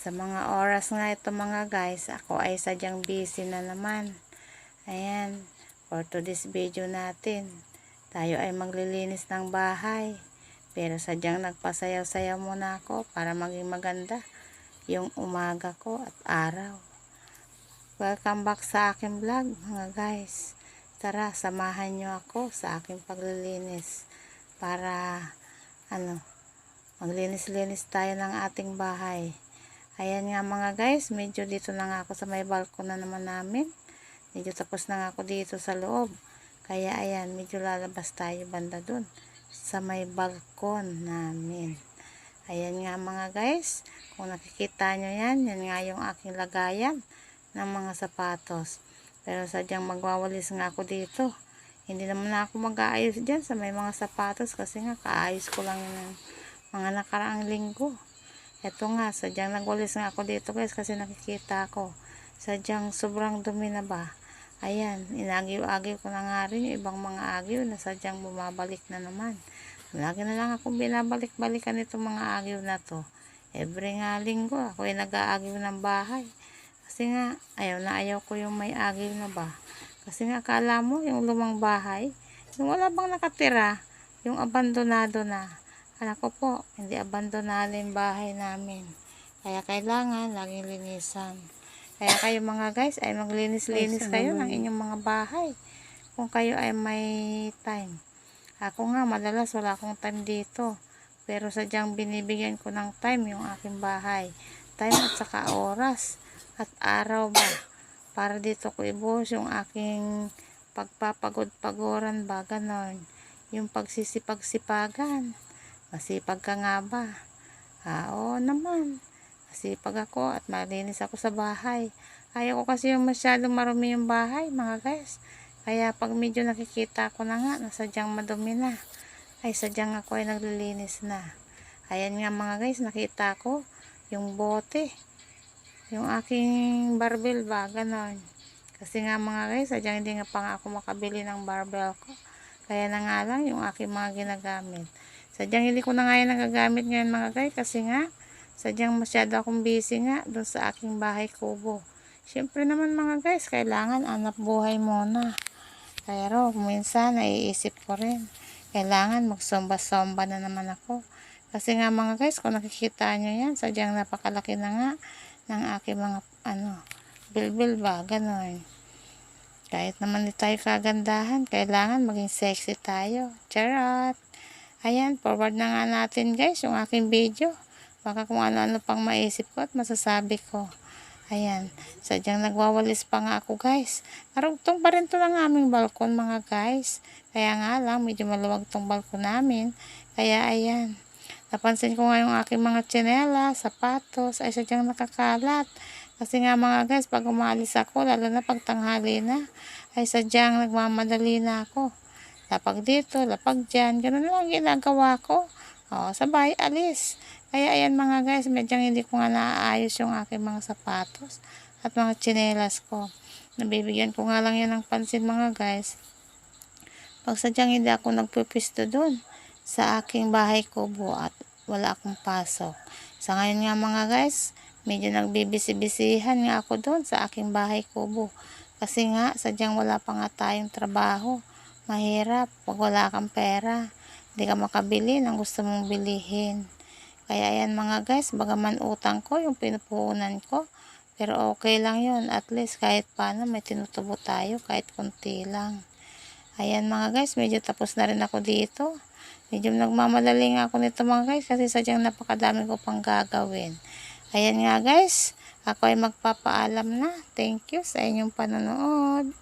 Sa mga oras nga ito mga guys, ako ay sadyang busy na naman. Ayan, for today's video natin, tayo ay maglilinis ng bahay. Pero sadyang nagpasayaw-sayaw muna ako para maging maganda yung umaga ko at araw. Welcome back sa aking vlog mga guys. Tara, samahan nyo ako sa aking paglilinis para maglinis-linis tayo ng ating bahay. Ayan nga mga guys, medyo dito na nga ako sa may balkon na naman namin. Medyo tapos na nga ako dito sa loob. Kaya ayan, medyo lalabas tayo banda dun sa may balkon namin. Ayan nga mga guys, kung nakikita nyo yan, yan nga yung aking lagayan ng mga sapatos. Pero sadyang magwawalis nga ako dito. Hindi naman ako mag-aayos dyan sa may mga sapatos kasi nga kaayos ko lang yung mga nakaraang linggo. Eto nga, sadyang nagwalis nga ako dito guys kasi nakikita ko. Sadyang sobrang dumi na ba. Ayan, inagiw-agiw ko na nga rin yung ibang mga agiw na sadyang bumabalik na naman. Lagi na lang ako binabalik-balikan itong mga agiw na to. Every nga linggo ako ay nag-aagiw ng bahay. Kasi nga, ayaw ko yung may agiw na ba. Kasi nga, akala mo yung lumang bahay, yung wala bang nakatira, yung abandonado na. Anak ko po, hindi abandonado yung bahay namin. Kaya kailangan laging linisan. Kaya kayo mga guys ay maglinis-linis kayo ng inyong mga bahay. Kung kayo ay may time. Ako nga madalas wala akong time dito. Pero sadyang binibigyan ko ng time yung aking bahay. Time at saka oras at araw ba. Para dito ko ibuhos yung aking pagpapagod-pagoran ba. Ganon. Yung pagsisipag-sipagan. Masipag ka nga ba? Oo naman. Masipag ako at malinis ako sa bahay. Ayaw ko kasi yung masyadong marumi yung bahay mga guys. Kaya pag medyo nakikita ko na nga na sadyang madumi na, ay sadyang ako ay naglilinis na. Ayan nga mga guys, nakita ko yung bote. Yung aking barbell ba, ganon. Kasi nga mga guys, sadyang hindi nga pa nga ako makabili ng barbell ko. Kaya na nga lang yung aking mga ginagamit. Sadyang hindi ko na nga yan nagagamit ngayon mga guys kasi nga sadyang masyado akong busy nga doon sa aking bahay kubo. Siyempre naman mga guys, kailangan hanap buhay muna. Pero minsan naiisip ko rin, kailangan magsomba-somba na naman ako. Kasi nga mga guys, kung nakikita nyo yan, sadyang napakalaki na nga ng aking mga bilbil ba, gano'n. Kahit naman di tayo kagandahan, kailangan maging sexy tayo. Charot! Ayan, forward na nga natin guys yung aking video. Baka kung ano-ano pang maisip ko at masasabi ko. Ayan, sadyang nagwawalis pa nga ako guys. Karugtong pa rin to ng aming balkon mga guys. Kaya nga lang, medyo maluwag tong balkon namin. Kaya ayan, napansin ko nga yung aking mga tsinela, sapatos, ay sadyang nakakalat. Kasi nga mga guys, pag umalis ako, lalo na pag tanghali na, ay sadyang nagmamadali na ako. Lapag dito, lapag dyan. Ganun lang ginagawa ko. O, sabay, alis. Kaya ayan mga guys, medyo hindi ko nga naaayos yung aking mga sapatos at mga tsinelas ko. Nabibigyan ko nga lang yan ng pansin mga guys. Pag sadyang hindi ako nagpipisto dun sa aking bahay kubo at wala akong pasok. Sa ngayon nga mga guys, medyo nagbibisi-bisihan nga ako dun sa aking bahay kubo. Kasi nga, sadyang wala pa nga tayong trabaho. Mahirap pag wala kang pera. Hindi ka makabili ng gusto mong bilihin. Kaya ayan mga guys, bagaman utang ko yung pinupuhunan ko. Pero okay lang yun. At least kahit paano may tinutubo tayo kahit konti lang. Ayan mga guys, medyo tapos na rin ako dito. Medyo nagmamadali nga ako nito mga guys kasi sadyang napakadami ko pang gagawin. Ayan nga guys, ako ay magpapaalam na. Thank you sa inyong panonood.